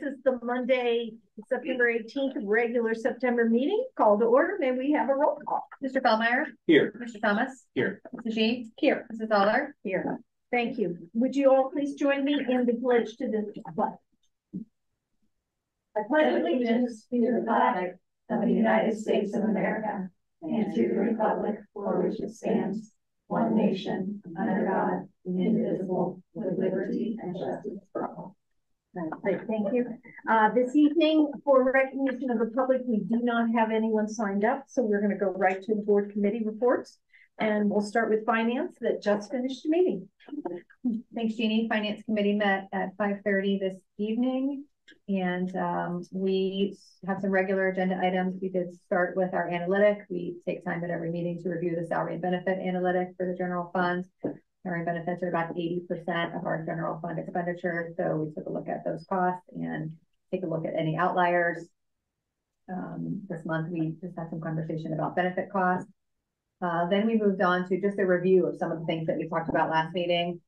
is the Monday, September 18th, regular September meeting. Call to order. May we have a roll call? Mr. Feldmeyer? Here. Mr. Thomas? Here. Mrs. G? Here. Mrs. Dollar? Here. Thank you. Would you all please join me in the pledge to the flag? I pledge allegiance to the flag of the United States of America and to the republic for which it stands, one nation, under God, indivisible, with liberty and justice for all. Great, thank you. This evening, for recognition of the public, we do not have anyone signed up, so we're going to go right to the board committee reports, and we'll start with finance that just finished the meeting. Thanks, Jeannie. Finance committee met at 5:30 this evening, and we have some regular agenda items. We did start with our analytic. We take time at every meeting to review the salary and benefit analytic for the general funds. Salary and benefits are about 80% of our general fund expenditure, so we took a look at those costs and take a look at any outliers. This month we just had some conversation about benefit costs. Then we moved on to just a review of some of the things that we talked about last meeting.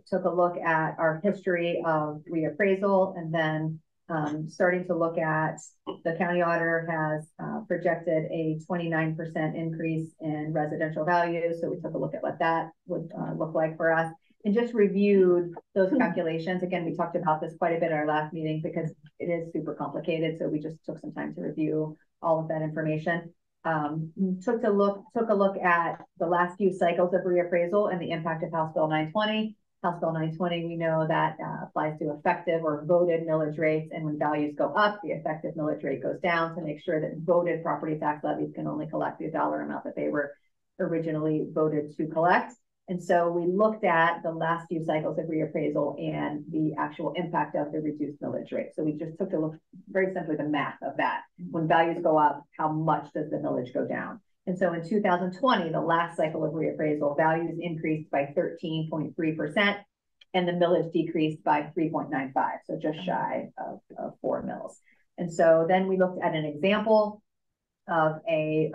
Took a look at our history of reappraisal, and then starting to look at the county auditor has projected a 29% increase in residential values. So we took a look at what that would look like for us and just reviewed those calculations. Again, we talked about this quite a bit at our last meeting because it is super complicated. So we just took some time to review all of that information. Took a look at the last few cycles of reappraisal and the impact of House Bill 920. House Bill 920, we know that applies to effective or voted millage rates, and when values go up, the effective millage rate goes down to make sure that voted property tax levies can only collect the dollar amount that they were originally voted to collect. And so we looked at the last few cycles of reappraisal and the actual impact of the reduced millage rate. So we just took a look, very simply, the math of that. When values go up, how much does the millage go down? And so in 2020, the last cycle of reappraisal, values increased by 13.3%, and the millage decreased by 3.95, so just shy of 4 mils. And so then we looked at an example of a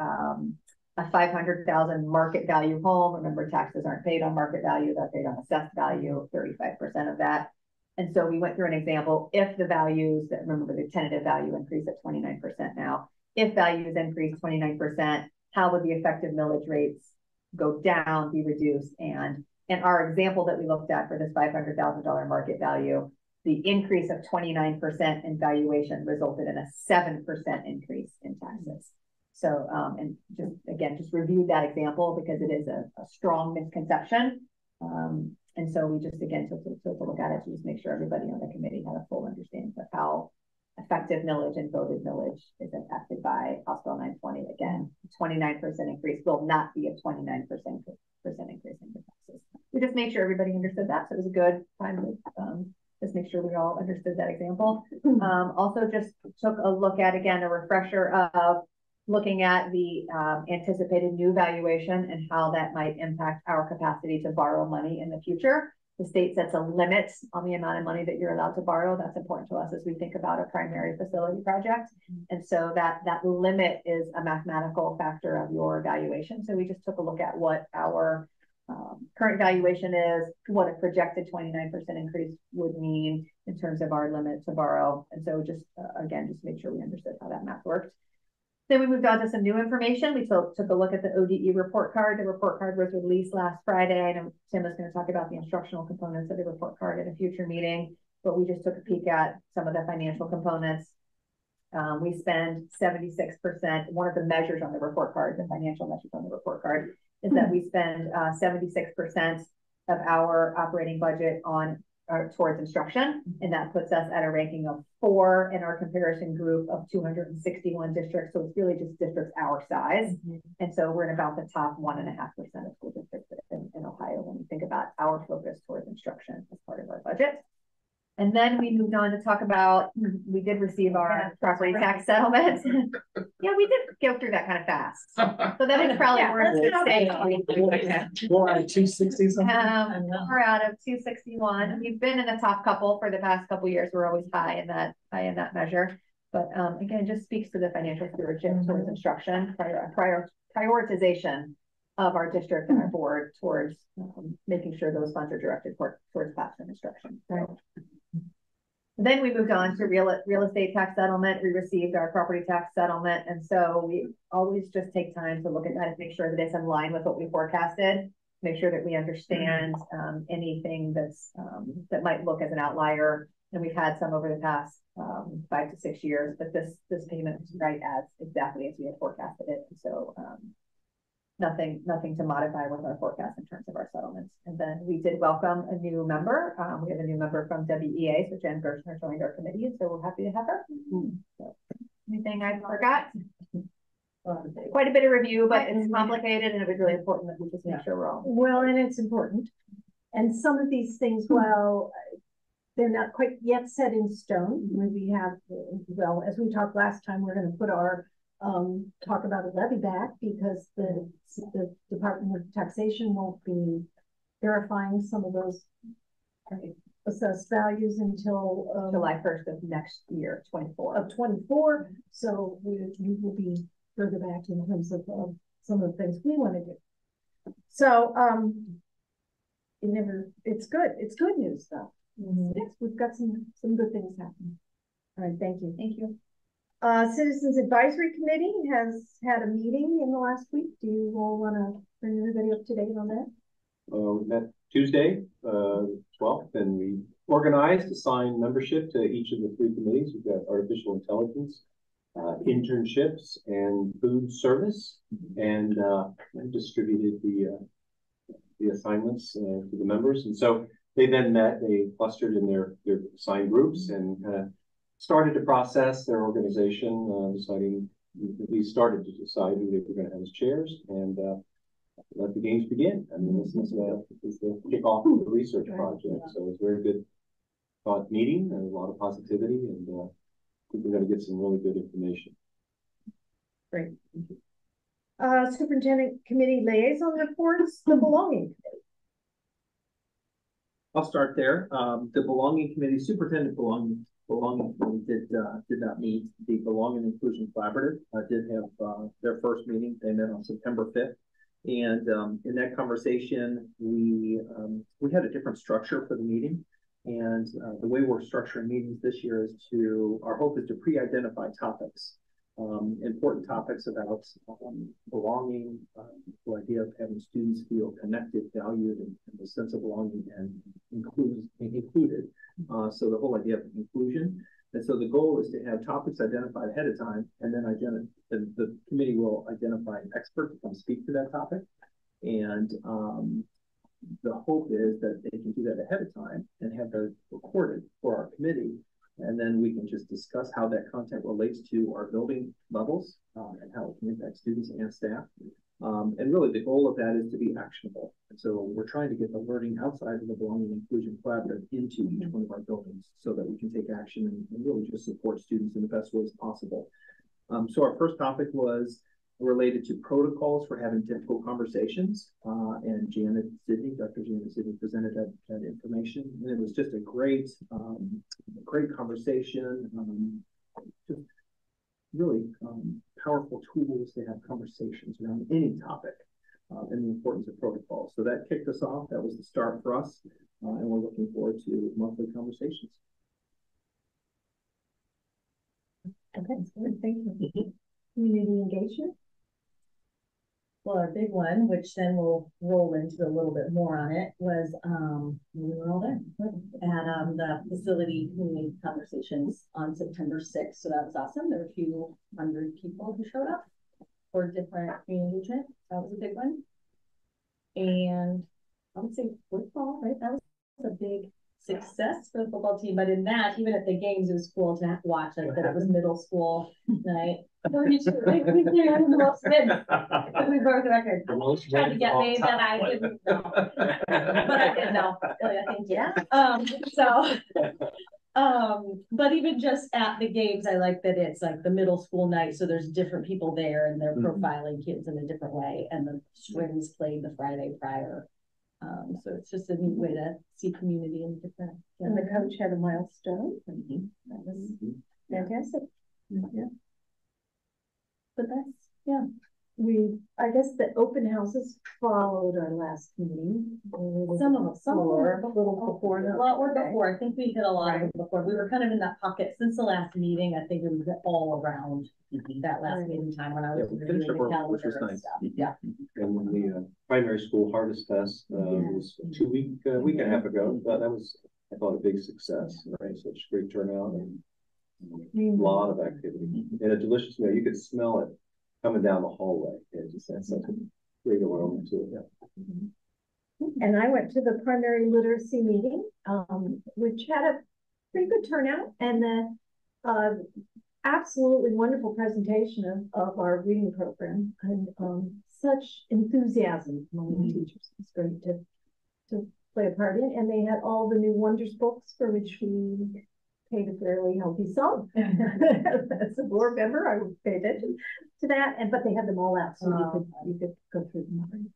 500,000 market value home. Remember, taxes aren't paid on market value, they're paid on assessed value, 35% of that. And so we went through an example, if the values, that remember the tentative value increased at 29% now, if values increase 29%, how would the effective millage rates go down, be reduced? And in our example that we looked at for this $500,000 market value, the increase of 29% in valuation resulted in a 7% increase in taxes. So, and just again, just review that example because it is a strong misconception. And so we just, again, took a look at it to just make sure everybody on the committee had a full understanding of how effective millage and voted millage is impacted by House Bill 920. Again, 29% increase will not be a 29% increase in the taxes. We just made sure everybody understood that. So it was a good time to just make sure we all understood that example. Also just took a look at, again, a refresher of looking at the anticipated new valuation and how that might impact our capacity to borrow money in the future. The state sets a limit on the amount of money that you're allowed to borrow. That's important to us as we think about a primary facility project. And so that limit is a mathematical factor of your valuation. So we just took a look at what our current valuation is, what a projected 29% increase would mean in terms of our limit to borrow. And so just, again, just make sure we understood how that math worked. Then we moved on to some new information. We took a look at the ODE report card. The report card was released last Friday. I know Tim is going to talk about the instructional components of the report card at a future meeting, but we just took a peek at some of the financial components. We spend 76%. One of the measures on the report card, the financial measures on the report card, is that we spend 76% of our operating budget on towards instruction, and that puts us at a ranking of 4 in our comparison group of 261 districts. So it's really just districts our size. And so we're in about the top 1.5% of school districts in Ohio when we think about our focus towards instruction as part of our budget. And then we moved on to talk about, we did receive our property tax settlement. Yeah, we did go through that kind of fast. So that was probably worth it. 4 out of 260 something? 4 out of 261. We've been in the top couple for the past couple of years. We're always high in that measure. But again, just speaks to the financial stewardship towards instruction, prioritization of our district and our board towards making sure those funds are directed towards classroom instruction. So Then we moved on to real estate tax settlement. We received our property tax settlement. And so we always just take time to look at that and make sure that it's in line with what we forecasted, make sure that we understand anything that's that might look as an outlier. And we've had some over the past 5 to 6 years, but this payment is right as exactly as we had forecasted it. And so nothing to modify with our forecast in terms of our settlements. And then we did welcome a new member. We have a new member from WEA, so Jen Gershner joined our committee, and so we're happy to have her. So, anything I forgot? Quite a bit of review, but it's complicated, and it was really important that we just make sure we're all well, and it's important. And some of these things, well, they're not quite yet set in stone. We have, well, as we talked last time, we're going to put our talk about a levy back because the Department of Taxation won't be verifying some of those assessed values until July 1st of next year, 24. So we will be further back in terms of some of the things we want to do. So it's good. It's good news though. Yes, we've got some good things happening. All right, thank you. Thank you. Citizens Advisory Committee has had a meeting in the last week. Do you all want to bring everybody up to date on that? We met Tuesday, 12th, and we organized assigned membership to each of the 3 committees. We've got artificial intelligence, internships, and food service, and distributed the assignments to the members. And so they then met, they clustered in their assigned groups and kind of started to process their organization, deciding, at least started to decide who they were going to have as chairs, and let the games begin. I mean, this is the kickoff of the research project. So it's a very good thought meeting and a lot of positivity, and I think we're going to get some really good information. Great. Superintendent Committee Liaison Reports, the Belonging Committee. I'll start there. The Belonging Committee, Superintendent Belonging Committee did not meet. The Belonging and Inclusion Collaborative did have their first meeting. They met on September 5th. And in that conversation, we had a different structure for the meeting. And the way we're structuring meetings this year is our hope is to pre-identify topics, important topics about belonging, the idea of having students feel connected, valued, and a sense of belonging and included. So the whole idea of inclusion. And so the goal is to have topics identified ahead of time, and then the committee will identify an expert to come speak to that topic. And the hope is that they can do that ahead of time and have those recorded for our committee. And then we can just discuss how that content relates to our building levels and how it can impact students and staff. And really the goal of that is to be actionable. And so we're trying to get the learning outside of the Belonging and Inclusion Collaborative into each one of our buildings so that we can take action and really just support students in the best ways possible. So our first topic was related to protocols for having difficult conversations. And Dr. Janet Sidney presented that information. And it was just a great conversation. Just really powerful tools to have conversations around any topic and the importance of protocols. So that kicked us off. That was the start for us. And we're looking forward to monthly conversations. Okay, good. Thank you. Community engagement. Well, our big one, which then we'll roll into a little bit more on it, was we were all there at the facility community conversations on September 6th. So that was awesome. There were a few hundred people who showed up for different community engagement. That was a big one. And I would say football, right? That was a big success for the football team. But in that, even at the games, it was cool to watch it. That it was middle school night. We broke the record. Tried to get me that I didn't know, but I did know. I think yeah. But even just at the games, I like that it's like the middle school night, so there's different people there, and they're profiling kids in a different way. And the strings played the Friday prior. So it's just a neat way to see community in different. And the coach had a milestone. That was fantastic. Yeah. But that's I guess the open houses followed our last meeting. Some of them A little before that. Well, or before, I think we hit a lot of them before. We were kind of in that pocket since the last meeting. I think it was all around that last meeting time when I was we reviewing finished the our work, calendar which was and nice. stuff. Yeah. And when the primary school harvest fest was a week and a half ago, that was, I thought, a big success, right? Such great turnout and a lot of activity and a delicious meal. You could smell it coming down the hallway. It just had such a great aroma to it. And I went to the primary literacy meeting, which had a pretty good turnout and the absolutely wonderful presentation of our reading program and such enthusiasm among the teachers. It's great to play a part in. And they had all the new Wonders books for which we paid a fairly healthy sum. As a board member, I would pay attention to that. But they had them all out, so you could go through them.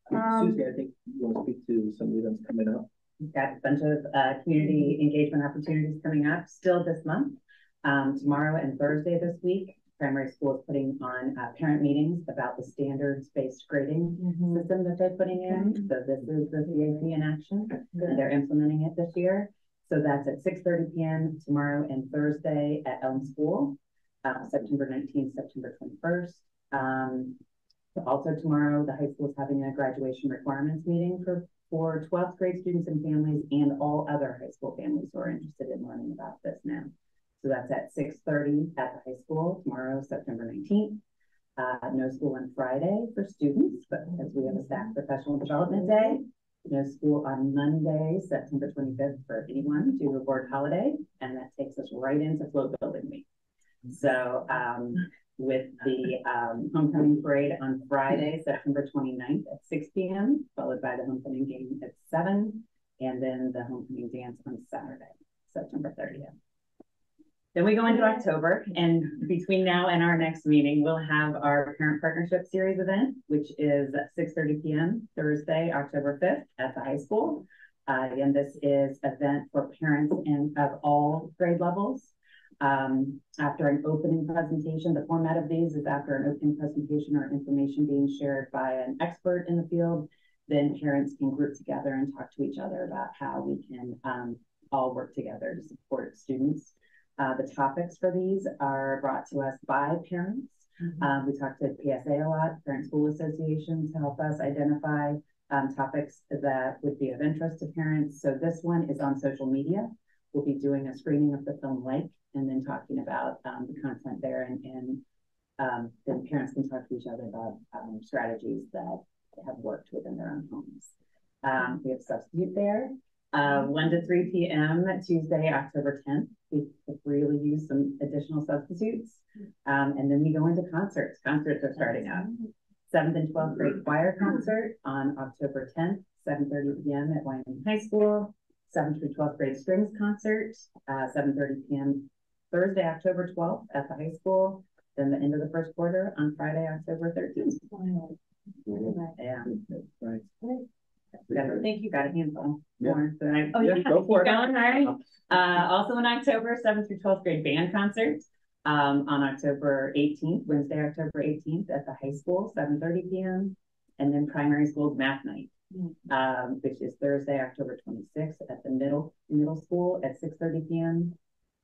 Susie, I think you want to speak to some of the events coming up. We've got a bunch of community engagement opportunities coming up still this month. Tomorrow and Thursday this week, primary school is putting on parent meetings about the standards-based grading system that they're putting in. So this is the CAP in action. They're implementing it this year. So that's at 6:30 p.m. tomorrow and Thursday at Elm School, September 19th, September 21st. Also tomorrow, the high school is having a graduation requirements meeting for 12th grade students and families and all other high school families who are interested in learning about this now. So that's at 6:30 at the high school tomorrow, September 19th. No school on Friday for students, but because we have a staff professional development day. No school on Monday, September 25th for anyone due to a board holiday. And that takes us right into Float Building Week. So with the homecoming parade on Friday, September 29th at 6 p.m., followed by the homecoming game at 7, and then the homecoming dance on Saturday, September 30th. Then we go into October, and between now and our next meeting, we'll have our Parent Partnership Series event, which is at 6:30 p.m. Thursday, October 5th at the high school. Again, this is an event for parents of all grade levels. After an opening presentation, the format of these is after an opening presentation or information being shared by an expert in the field, then parents can group together and talk to each other about how we can all work together to support students. The topics for these are brought to us by parents. We talk to PSA a lot, Parent School Associations, to help us identify topics that would be of interest to parents. So this one is on social media. We'll be doing a screening of the film Like, and then talking about the content there, and then parents can talk to each other about strategies that have worked within their own homes. We have substitute there, 1 to 3 p.m. Tuesday, October 10th. We could really use some additional substitutes. And then we go into concerts. Concerts are starting up. 7th and 12th grade choir concert on October 10th, 7:30 p.m. at Wyoming High School. 7th through 12th grade strings concert, 7:30 p.m. Thursday, October 12th at the high school. Then the end of the first quarter on Friday, October 13th. Yeah. Right. Thank you. Got a handful more. Oh, yeah, go for it. Going, all right. Also in October, 7th through 12th grade band concert on October 18th, Wednesday, October 18th at the high school, 7:30 p.m. And then primary school's math night. Which is Thursday, October 26th at the middle school at 6:30 p.m.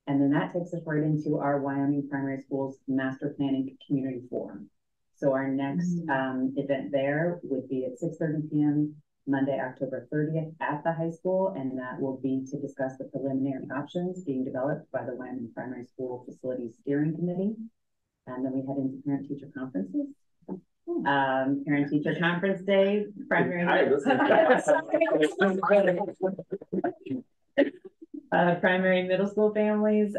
And then that takes us right into our Wyoming Primary Schools Master Planning Community Forum. So our next event there would be at 6:30 p.m. Monday, October 30th at the high school, and that will be to discuss the preliminary options being developed by the Wyoming Primary School Facilities Steering Committee. And then we head into parent-teacher conferences. Parent-teacher conference day, primary middle school families.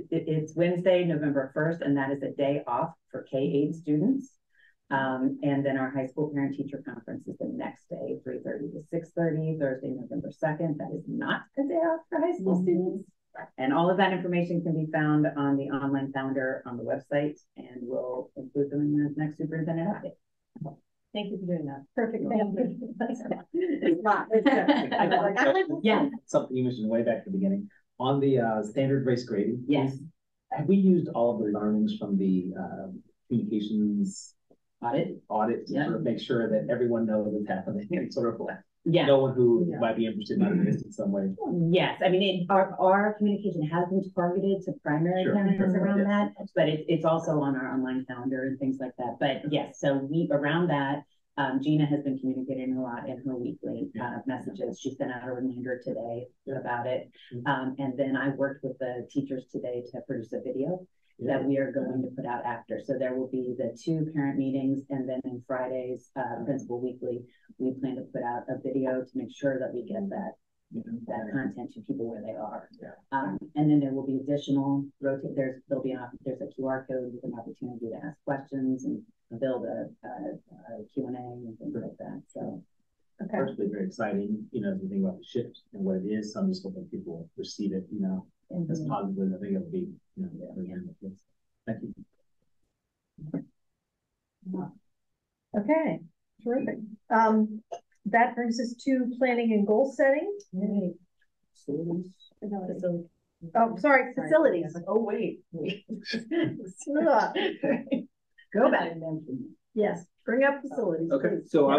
It's Wednesday, November 1st, and that is a day off for K-8 students. And then our high school parent-teacher conference is the next day, 3:30 to 6:30, Thursday, November 2nd. That is not a day off for high school students. And all of that information can be found on the online calendar on the website, and we'll include them in the next superintendent update. Thank you for doing that. Perfect. Yeah. Something you mentioned way back at the beginning on the standard race grading. Yes. have we used all of the learnings from the communications audit to sort of make sure that everyone knows what's happening and sort of like no one who might be interested in this in some way? Yes, I mean, our communication has been targeted to primary parents around that, but it's also on our online calendar and things like that. But yes, so around that, Gina has been communicating a lot in her weekly messages. She sent out a reminder today about it. And then I worked with the teachers today to produce a video that we are going to put out after. So there will be the 2 parent meetings, and then in Friday's principal weekly, we plan to put out a video to make sure that we get that content to people where they are. And then there will be additional there's a QR code with an opportunity to ask questions and build a Q&A and things like that. So Personally, very exciting, you know, as you think about the shift and what it is. So I'm just hoping people receive it, you know, as positively. I think it'll be, you know, thank you. Okay, terrific. That brings us to planning and goal setting. Oh, sorry, facilities. Oh, wait. Go back. Yes, bring up facilities. Okay, please. so I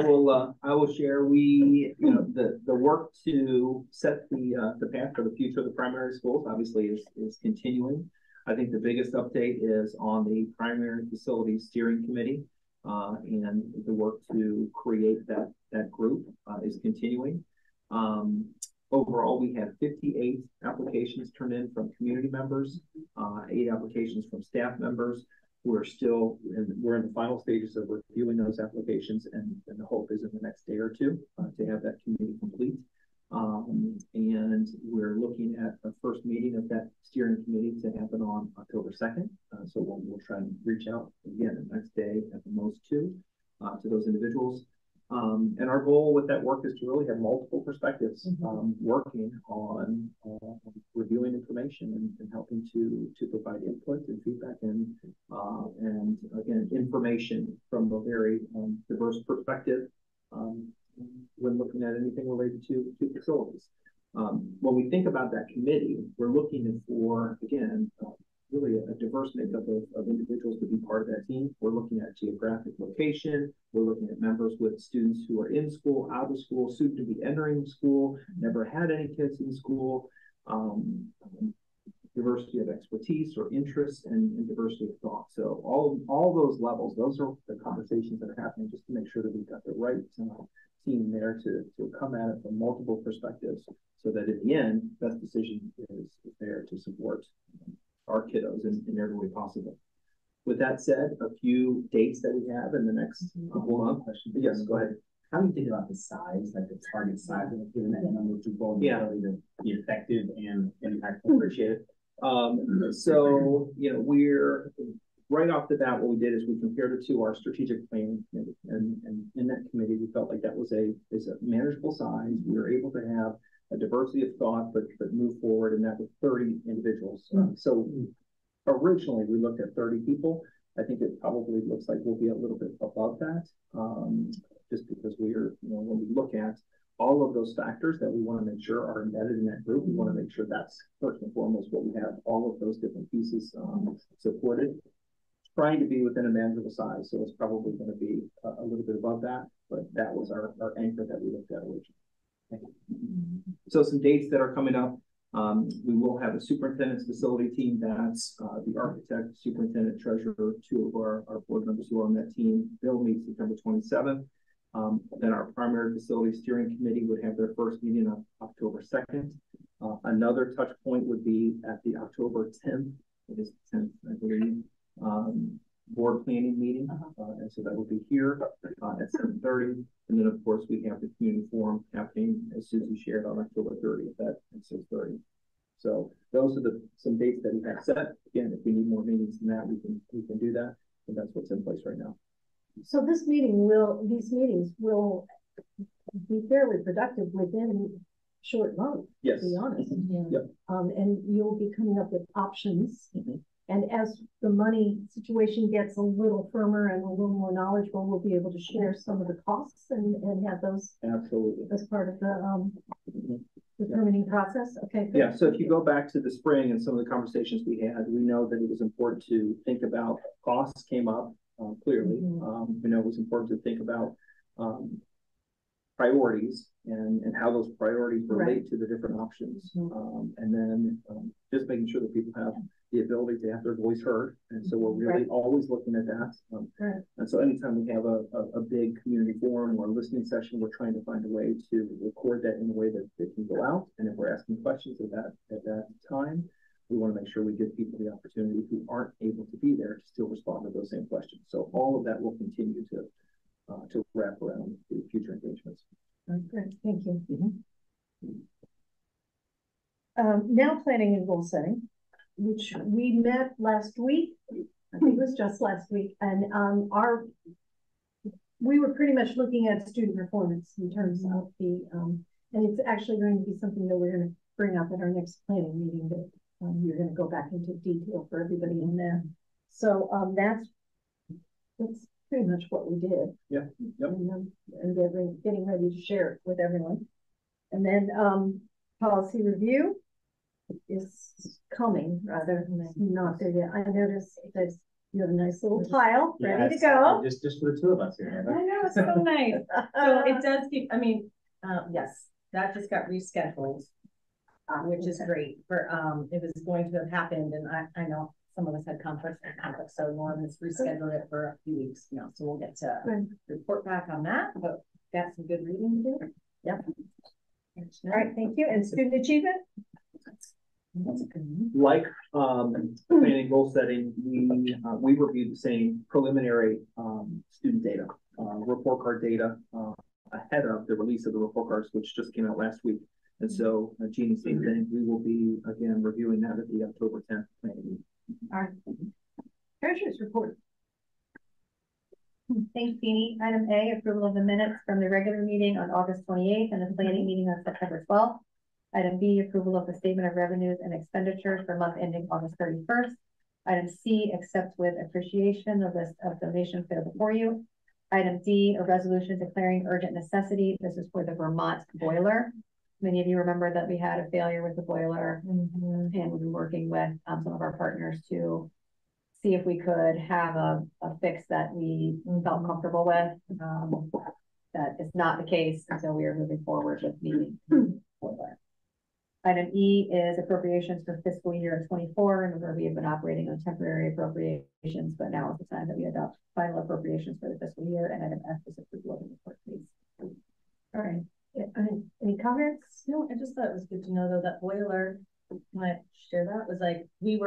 will share. We, you know, the work to set the path for the future of the primary schools obviously is continuing. I think the biggest update is on the primary facilities steering committee, and the work to create that group is continuing. Overall, we had 58 applications turned in from community members, 8 applications from staff members. We're in the final stages of reviewing those applications, and the hope is in the next day or 2 to have that committee complete. And we're looking at the first meeting of that steering committee to happen on October 2nd. So we'll try and reach out again the next day at the most 2 to those individuals. And our goal with that work is to really have multiple perspectives, working on reviewing information and helping to provide input and feedback and again, information from a very diverse perspective when looking at anything related to facilities. When we think about that committee, we're looking for, again, really a diverse makeup of individuals to be part of that team. We're looking at geographic location. We're looking at members with students who are in school, out of school, soon to be entering school, never had any kids in school, diversity of expertise or interests, and diversity of thought. So all those levels, those are the conversations that are happening just to make sure that we've got the right team there to come at it from multiple perspectives so that in the end, best decision is there to support our kiddos in every way possible. With that said, a few dates that we have in the next hold on question. Yes, go ahead. How do you think about the size, like the target size of given that number of people and the ability to be effective and impactful? Appreciate it. So, you know, we're right off the bat, what we did is we compared it to our strategic planning committee, and in that committee, we felt like that was a manageable size. We were able to have a diversity of thought, but move forward, and that was 30 individuals. So originally we looked at 30 people. I think it probably looks like we'll be a little bit above that, just because we're, you know, when we look at all of those factors that we want to make sure are embedded in that group, we want to make sure that's first and foremost what we have all of those different pieces supported. Trying to be within a manageable size, so it's probably going to be a little bit above that, but that was our anchor that we looked at originally. Thank you. So some dates that are coming up. We will have a superintendent's facility team. That's the architect, superintendent, treasurer, 2 of our board members who are on that team. They'll meet September 27th. Then our primary facility steering committee would have their first meeting on October 2nd. Another touch point would be at the October 10th. It is 10th, I believe. Board planning meeting, and so that will be here at 7:30, and then of course we have the community forum happening, as Susie shared, on October 30th at 6:30. So those are some dates that we have set. Again, if we need more meetings than that, we can do that, and that's what's in place right now. So these meetings will be fairly productive within short month. Yes. To be honest. Yep. And you'll be coming up with options. And as the money situation gets a little firmer and a little more knowledgeable, we'll be able to share some of the costs and have those absolutely as part of the the permitting process? Okay. Good. Yeah, so if you go back to the spring and some of the conversations we had, we know that it was important to think about costs came up clearly. We know it was important to think about priorities and how those priorities relate to the different options. And then just making sure that people have the ability to have their voice heard. And so we're really always looking at that. And so anytime we have a big community forum or a listening session, we're trying to find a way to record that in a way that it can go out. And if we're asking questions at that time, we want to make sure we give people the opportunity who aren't able to be there to still respond to those same questions. So all of that will continue to wrap around the future engagements. Great, thank you. Now planning and goal setting, which we met last week. I think it was just last week, and we were pretty much looking at student performance in terms of the and it's actually going to be something that we're going to bring up at our next planning meeting. That you're going to go back into detail for everybody in there. So that's pretty much what we did. Yeah. Yep. And getting ready to share it with everyone. And then policy review is coming rather than not there yet. I noticed that you have a nice little tile ready to go. Just for the two of us here. I know, it's so nice. So it does keep, I mean, yes, that just got rescheduled, which is great. For it was going to have happened, and I know some of us had conflicts, so Norm has rescheduled it for a few weeks now. So we'll get to report back on that, but got some good reading to do. Yep. All right, thank you. And student achievement? Like planning goal setting, we reviewed the same preliminary student data, report card data ahead of the release of the report cards, which just came out last week. And so, Jeannie, same thing. We will be again reviewing that at the October 10th planning meeting. All right. Treasurer's report. Thanks, Jeannie. Item A, approval of the minutes from the regular meeting on August 28th and the planning meeting on September 12th. Item B, approval of the statement of revenues and expenditures for month ending August 31st. Item C, accept with appreciation the list of donations that are before you. Item D, a resolution declaring urgent necessity. This is for the Vermont boiler. Many of you remember that we had a failure with the boiler, and we've been working with some of our partners to see if we could have a fix that we felt comfortable with. That is not the case, and so we are moving forward with meeting boiler. Item E is appropriations for fiscal year 24. Remember, we have been operating on temporary appropriations, but now is the time that we adopt final appropriations for the fiscal year. And item F is approval of the report, please. All right. Any comments? No, I just thought it was good to know though that boiler, when I share that, was like we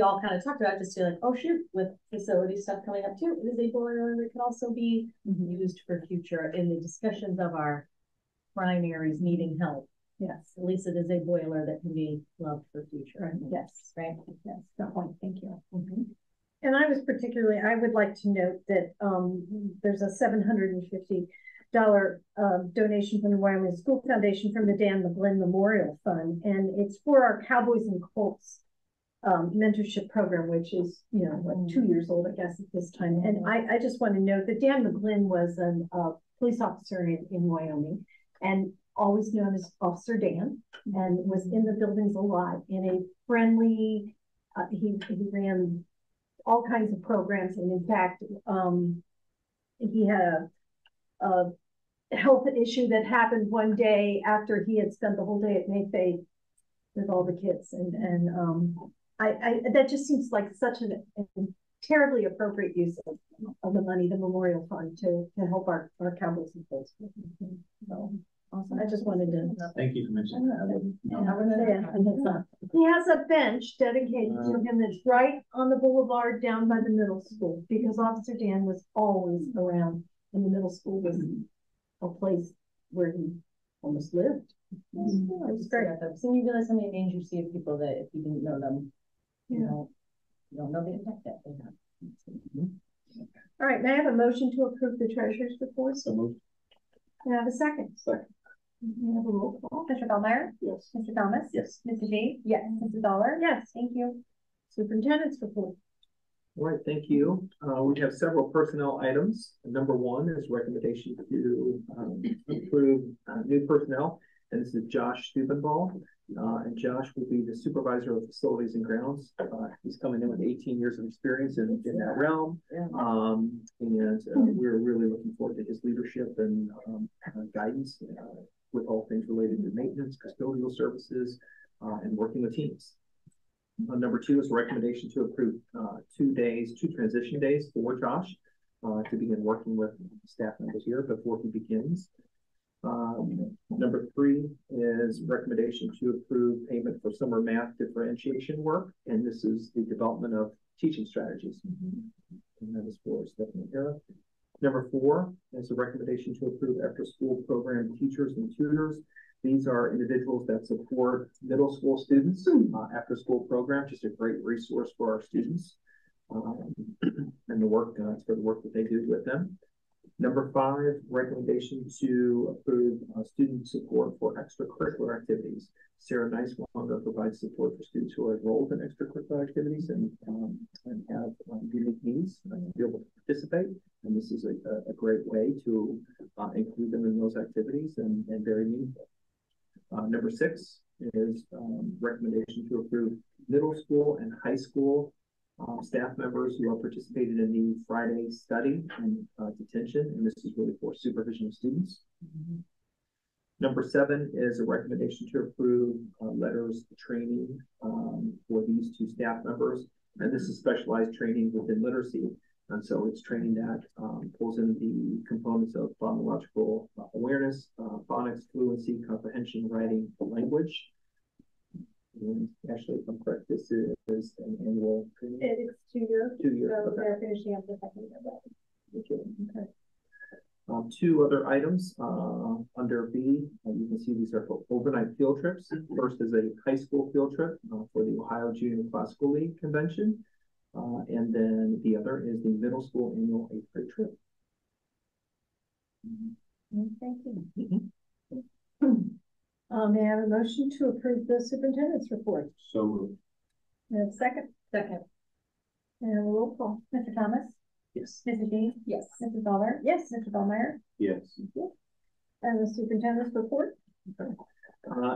all kind of talked about just to like, oh shoot, with facility stuff coming up too, it is a boiler that can also be used for future in the discussions of our primaries needing help. Yes, at least it is a boiler that can be loved for future. Right. Yes, right. Yes, good point. Thank you. And I would like to note that there's a $750 donation from the Wyoming School Foundation from the Dan McGlynn Memorial Fund, and it's for our Cowboys and Colts mentorship program, which is, you know, like 2 years old, I guess, at this time. And I just want to note that Dan McGlynn was a police officer in Wyoming, and always known as Officer Dan, and was in the buildings a lot in a friendly, he ran all kinds of programs. And in fact, he had a health issue that happened one day after he had spent the whole day at Mayfair with all the kids. And that just seems like such a terribly appropriate use of the money, the Memorial Fund, to help our Cowboys and Colts. So awesome. I just wanted to. Thank you for mentioning that. He has a bench dedicated to him that's right on the boulevard down by the middle school, because Officer Dan was always around, and the middle school was a place where he almost lived. It was great. So you realize how many names you see of people that if you didn't know them, you don't know the impact that they have. All right, may I have a motion to approve the treasurer's report? So moved. Can I have a second? Second. May I have a roll call? Mr. Bellmeyer? Yes. Mr. Thomas? Yes. Mr. G? Yes. Mrs. Dollar? Yes. Thank you. Superintendent's report. All right, thank you. We have several personnel items. Number one is recommendation to approve new personnel. and this is Josh Stubenball. And Josh will be the supervisor of facilities and grounds. He's coming in with 18 years of experience in that realm. We're really looking forward to his leadership and guidance with all things related to maintenance, custodial services, and working with teams. Number 2 is a recommendation to approve 2 transition days for Josh to begin working with staff members here before he begins. Number 3 is recommendation to approve payment for summer math differentiation work, and this is the development of teaching strategies. And that is for Stephanie Era. Number 4 is a recommendation to approve after-school program teachers and tutors. These are individuals that support middle school students after-school program, just a great resource for our students and the work for the work that they do with them. Number 5, recommendation to approve student support for extracurricular activities. Sarah Nicewanger provides support for students who are enrolled in extracurricular activities and have unique needs to be able to participate. And this is a great way to include them in those activities and very meaningful. Number 6 is recommendation to approve middle school and high school staff members who are participated in the Friday study and detention, and this is really for supervision of students. Number 7 is a recommendation to approve letters of training for these 2 staff members, and this is specialized training within literacy, and so it's training that pulls in the components of phonological awareness, phonics, fluency, comprehension, writing, language. And actually, if I'm correct, this is an annual training. It is 2 years. 2 years. So okay. they're finishing up the second year. Okay. 2 other items under B. You can see these are for overnight field trips. First is a high school field trip for the Ohio Junior Classical League convention, and then the other is the middle school annual 8th grade trip. Thank you. May I have a motion to approve the superintendent's report? So moved. May I have a second? Second. And a roll call. Mr. Thomas? Yes. Mrs. G? Yes. Mrs. Dollar? Yes. Mr. Ballmeyer? Yes. And the superintendent's report? Okay.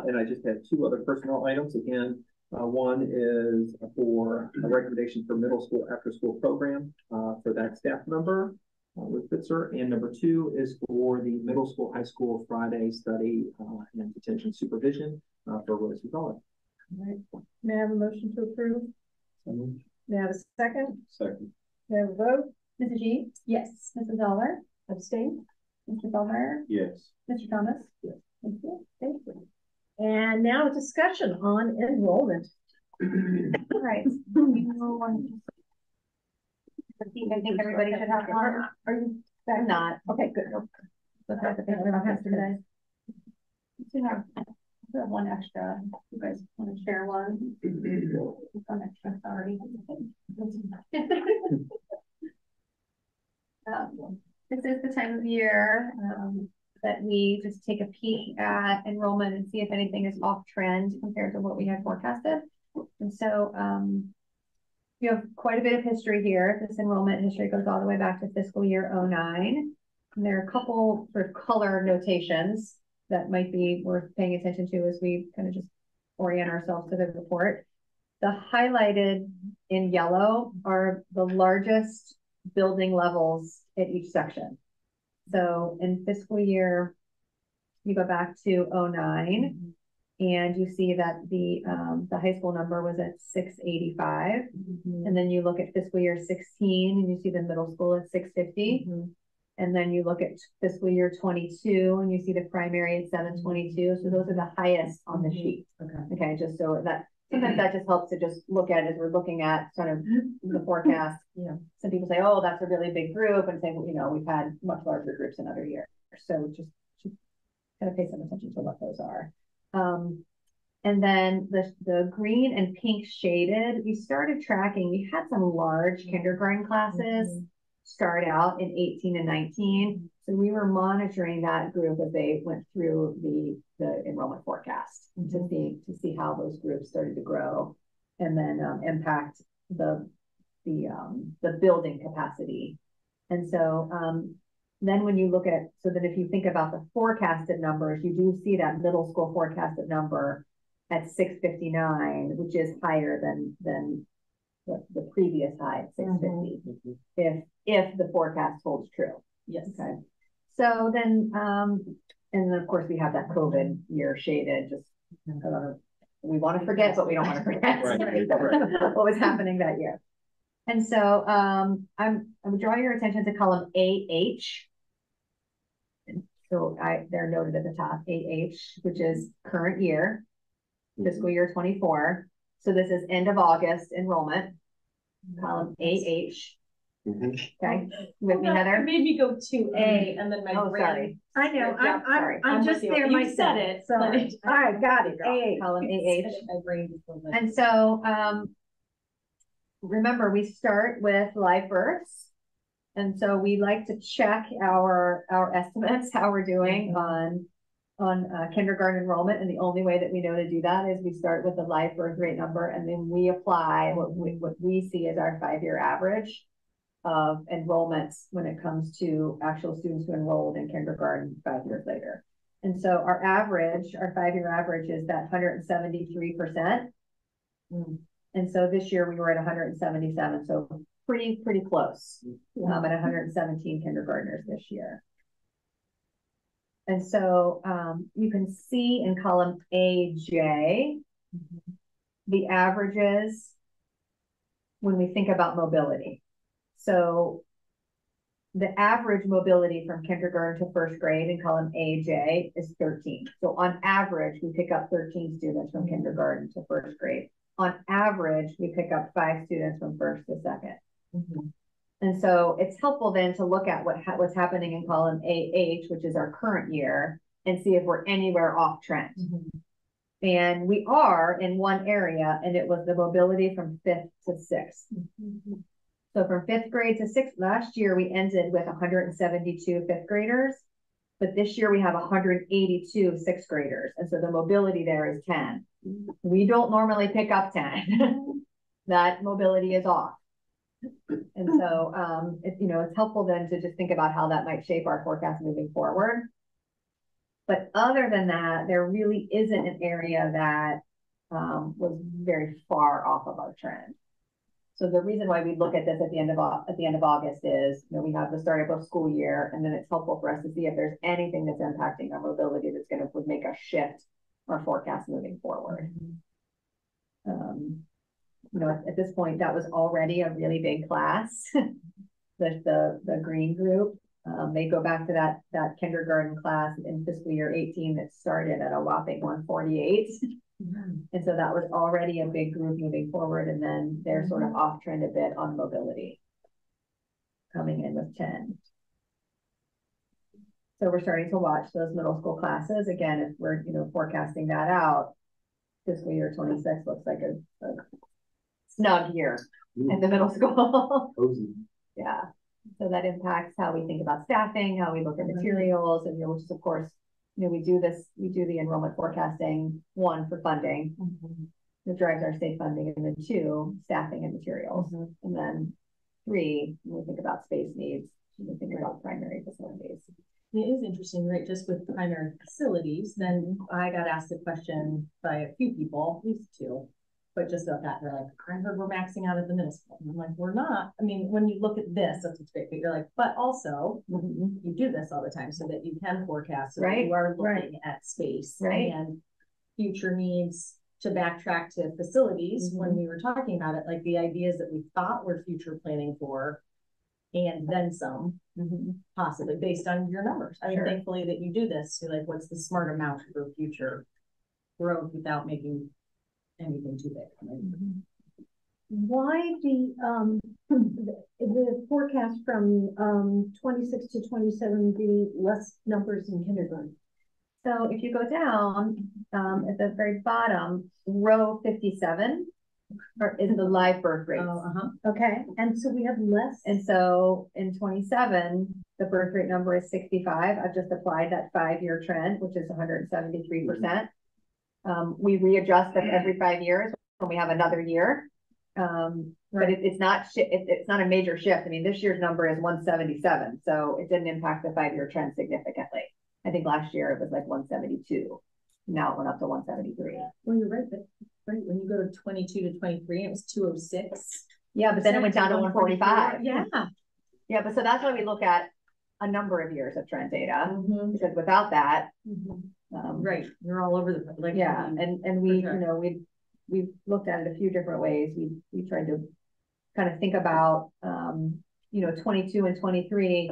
And I just have 2 other personnel items. Again, one is for a recommendation for middle school after school program for that staff member with Bitzer, and number 2 is for the middle school, high school Friday study and detention supervision for Rosie Dollar. All right. May I have a motion to approve? May I have a second? Second. May I have a vote? Mrs. G? Yes. Mrs. Dollar? Abstain? Mr. Ballmeyer? Yes. Mr. Thomas? Yes. Thank you. Thank you. And now a discussion on enrollment. All right. I think everybody should have one. Are you? I'm not. Okay, good. But that's the thing everyone has today. We have one extra. You guys want to share one? One extra, sorry. This is the time of year that we just take a peek at enrollment and see if anything is off trend compared to what we had forecasted. And so you have quite a bit of history here. This enrollment history goes all the way back to fiscal year 09. And there are a couple sort of color notations that might be worth paying attention to as we kind of just orient ourselves to the report. The highlighted in yellow are the largest building levels at each section. So in fiscal year, you go back to 09, and you see that the high school number was at 685. And then you look at fiscal year 16 and you see the middle school at 650. And then you look at fiscal year 22 and you see the primary at 722. So those are the highest on the sheet. Okay, just so that sometimes that just helps to just look at it as we're looking at sort of the forecast. Some people say, oh, that's a really big group, and say, well, you know, we've had much larger groups in other years. So just kind of pay some attention to what those are. And then the green and pink shaded, we started tracking. We had some large kindergarten classes start out in 18 and 19. So we were monitoring that group as they went through the enrollment forecast to see how those groups started to grow and then impact the building capacity. And so Then when you look at, so that if you think about the forecasted numbers, you do see that middle school forecasted number at 659, which is higher than the previous high at 650, if the forecast holds true. Yes. Okay. So then, and then of course we have that COVID year shaded, just, we want to forget, but we don't want to forget what was happening that year. And so, I'm drawing your attention to column AH. So they're noted at the top, AH, which is current year, fiscal year 24. So this is end of August enrollment, column AH. Okay, with me, Heather? It made me go to A, and then my brain. Sorry. I know, Sorry. I'm just there You myself. said it, so. All right, got it, AH. Column AH. My brain just goes like. And so, remember, we start with live births. And so we like to check our estimates, how we're doing on kindergarten enrollment. And the only way that we know to do that is we start with the live birth rate number, and then we apply what we see as our 5-year average of enrollments when it comes to actual students who enrolled in kindergarten 5 years later. And so our 5-year average is that 173%. And so this year we were at 177, so pretty close, at 117 kindergartners this year. And so you can see in column AJ, the averages when we think about mobility. So the average mobility from kindergarten to first grade in column AJ is 13. So on average, we pick up 13 students from kindergarten to first grade. On average, we pick up 5 students from first to second. And so it's helpful then to look at what's happening in column AH, which is our current year, and see if we're anywhere off trend. And we are in one area, and it was the mobility from 5th to 6th. So from 5th grade to 6th, last year we ended with 172 5th graders, but this year we have 182 6th graders. And so the mobility there is 10. We don't normally pick up 10. That mobility is off. And so, it's helpful then to just think about how that might shape our forecast moving forward. But other than that, there really isn't an area that was very far off of our trend. So the reason why we look at this at the end of August is, we have the start of a school year, and then it's helpful for us to see if there's anything that's impacting our mobility that's going to make us shift our forecast moving forward. At this point, that was already a really big class. the green group, they go back to that kindergarten class in fiscal year 18 that started at a whopping 148. And so that was already a big group moving forward. And then they're sort of off trend a bit on mobility, coming in with 10. So we're starting to watch those middle school classes. Again, if we're, forecasting that out, fiscal year 26 looks like a snug year in the middle school. Yeah. So that impacts how we think about staffing, how we look at materials, and which is, of course, we do the enrollment forecasting, 1, for funding, that drives our state funding, and then 2, staffing and materials. And then 3, when we think about space needs, we think about primary facilities. It is interesting, right? Just with primary facilities, then I got asked a question by a few people, at least 2, but just about that, they're like, I heard we're maxing out at the middle school. And I'm like, we're not. I mean, when you look at this, that's what's great, but you're like, but also you do this all the time so that you can forecast, so that you are looking at space and future needs to backtrack to facilities. When we were talking about it, like the ideas that we thought were future planning for, and then some, possibly based on your numbers. I mean, thankfully that you do this. So like, what's the smart amount for future growth without making anything too big? Why the forecast from 26 to 27 be less numbers in kindergarten? So if you go down at the very bottom, row 57 is the live birth rates. Okay, and so we have less. And so in 27, the birth rate number is 65. I've just applied that 5-year trend, which is 173%. We readjust them every 5 years when we have another year. But it's not, it's not a major shift. I mean, this year's number is 177, so it didn't impact the 5-year trend significantly. I think last year it was like 172. Now it went up to 173. Well, you're right, but when you go to 22 to 23, it was 206. Yeah, but then it went down to 145. Yeah. Yeah, but so that's why we look at a number of years of trend data, because without that, right, you're all over the like. Yeah, and we, sure. You know, we've looked at it a few different ways. We tried to kind of think about, you know, 22 and 23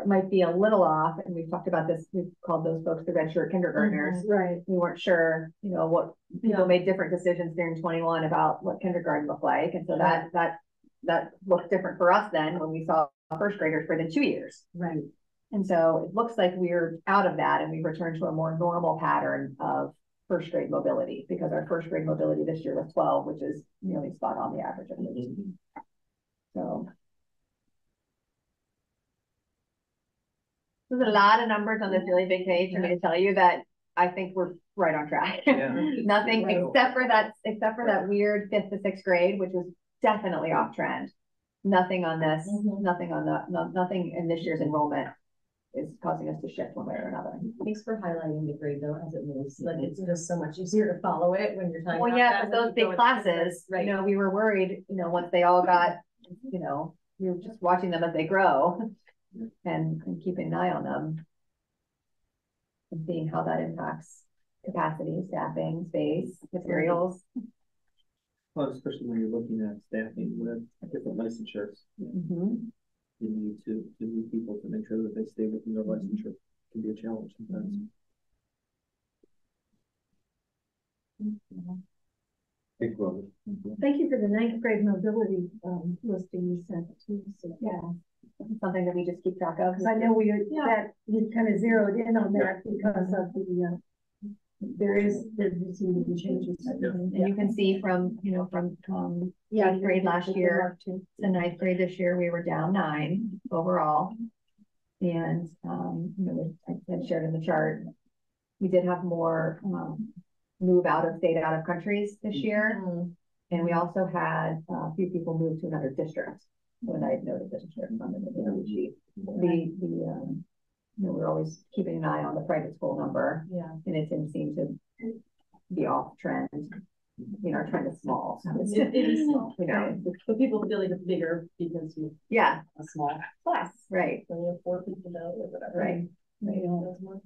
might be a little off, and we've talked about this. We've called those folks the red shirt kindergartners. Right. We weren't sure, you know, what people made different decisions during 21 about what kindergarten looked like, and so that looked different for us then when we saw first graders for the 2 years. Right. And so it looks like we're out of that, and we've returned to a more normal pattern of first grade mobility, because our first grade mobility this year was 12, which is nearly spot on the average of 13. So there's a lot of numbers on this really big page for me to tell you that I think we're right on track. Yeah. Nothing except for that weird 5th to 6th grade, which was definitely off trend. Nothing on this, nothing on nothing in this year's enrollment is causing us to shift one way or another. Thanks for highlighting the grade though as it moves. Like it's just so much easier to follow it when you're talking. Well, yeah, but those big classes, right. You know, we were worried, you know, once they all got, you know, we were just watching them as they grow and keeping an eye on them and seeing how that impacts capacity, staffing, space, materials. Well, especially when you're looking at staffing with different licensures. You need to move people to make sure that they stay within their licensure. It can be a challenge sometimes. Thank you, Robert. Thank you for the 9th grade mobility listing you sent too. So, yeah, something that we just keep track of. Because I know that you kind of zeroed in on that because of the there seem to be changes. And you can see from, you know, from 8th grade last year to 9th grade this year, we were down 9 overall. And, you know, I shared in the chart, we did have more move out of state, out of countries this year. And we also had a few people move to another district. When I noted this on the sheet, you know, we're always keeping an eye on the private school number. Yeah. And it didn't seem to be off trend. You know, our trend is small. So it is small. You know, but people feel like it's bigger because you a small class. Right. When you have 4 people know or whatever. Right. Maybe all those more.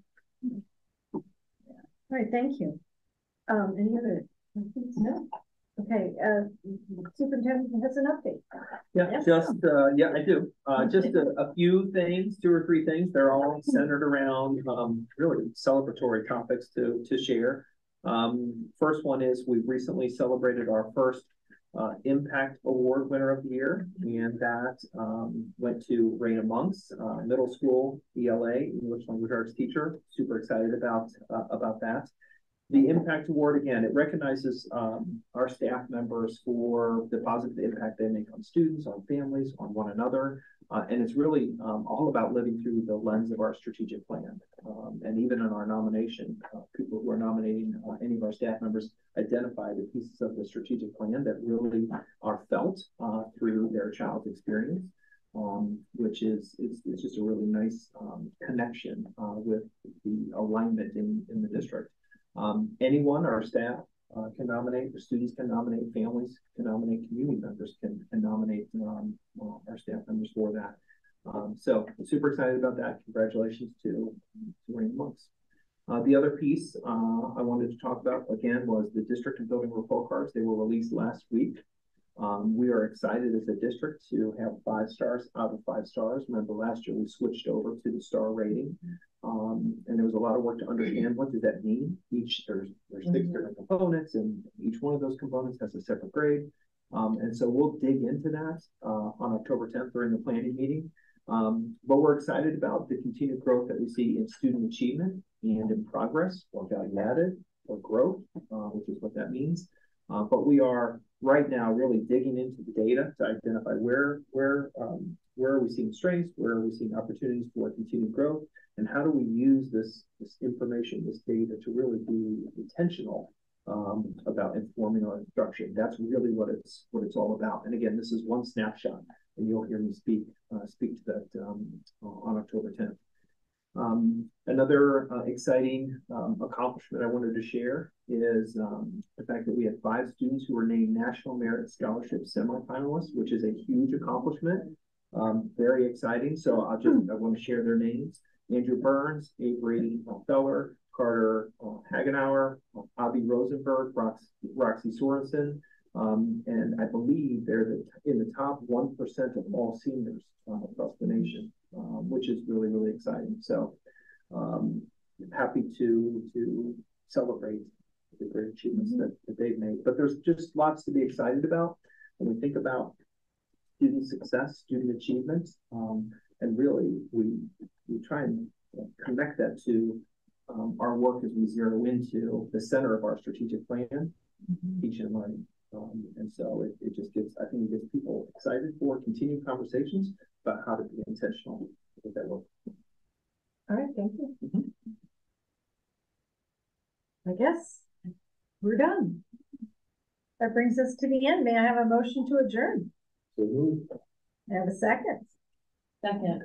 All right, thank you. Any other questions? No. Okay, superintendent has an update. Yeah, I do. Just a few things, 2 or 3 things. They're all centered around really celebratory topics to share. First one is we've recently celebrated our first Impact Award winner of the year, and that went to Raina Monks, middle school ELA, English Language Arts teacher. Super excited about that. The Impact Award, again, it recognizes our staff members for the positive impact they make on students, on families, on one another. And it's really all about living through the lens of our strategic plan. And even in our nomination, people who are nominating any of our staff members identify the pieces of the strategic plan that really are felt through their child's experience. Which is just a really nice connection with the alignment in the district. Anyone, our staff can nominate, the students can nominate, families can nominate, community members can nominate our staff members for that. So I'm super excited about that. Congratulations to Raina Monks. The other piece I wanted to talk about again was the district and building report cards. They were released last week. We are excited as a district to have 5 stars out of 5 stars. Remember last year we switched over to the star rating. And there was a lot of work to understand what does that mean. There's 6 different components, and each one of those components has a separate grade. And so we'll dig into that on October 10th during the planning meeting. But we're excited about the continued growth that we see in student achievement and in progress or value added or growth, which is what that means. But we are right now really digging into the data to identify where are we seeing strengths, where are we seeing opportunities for continued growth, and how do we use this information, this data to really be intentional about informing our instruction. That's really what it's all about. And again, this is one snapshot, and you'll hear me speak to that on October 10th. Another exciting accomplishment I wanted to share is the fact that we had 5 students who were named National Merit Scholarship semifinalists, which is a huge accomplishment. Very exciting. So I want to share their names: Andrew Burns, Avery Feller, Carter Hagenauer, Avi Rosenberg, Roxy Sorensen, and I believe they're in the top 1% of all seniors across the nation, which is really, really exciting. So happy to celebrate the great achievements that they've made. But there's just lots to be excited about when we think about student success, student achievement, and really we try and connect that to our work as we zero into the center of our strategic plan, teaching and learning. And so it just gives, I think it gets people excited for continued conversations about how to be intentional with that work. All right, thank you. I guess we're done. That brings us to the end. May I have a motion to adjourn? So moved. I have a second. Second.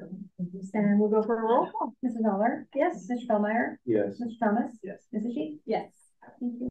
And we'll go for a roll call. Mrs. Aller? Yes. Mr. Feldmeyer? Yes. Mr. Thomas? Yes. Mrs. Sheets? Yes. Thank you.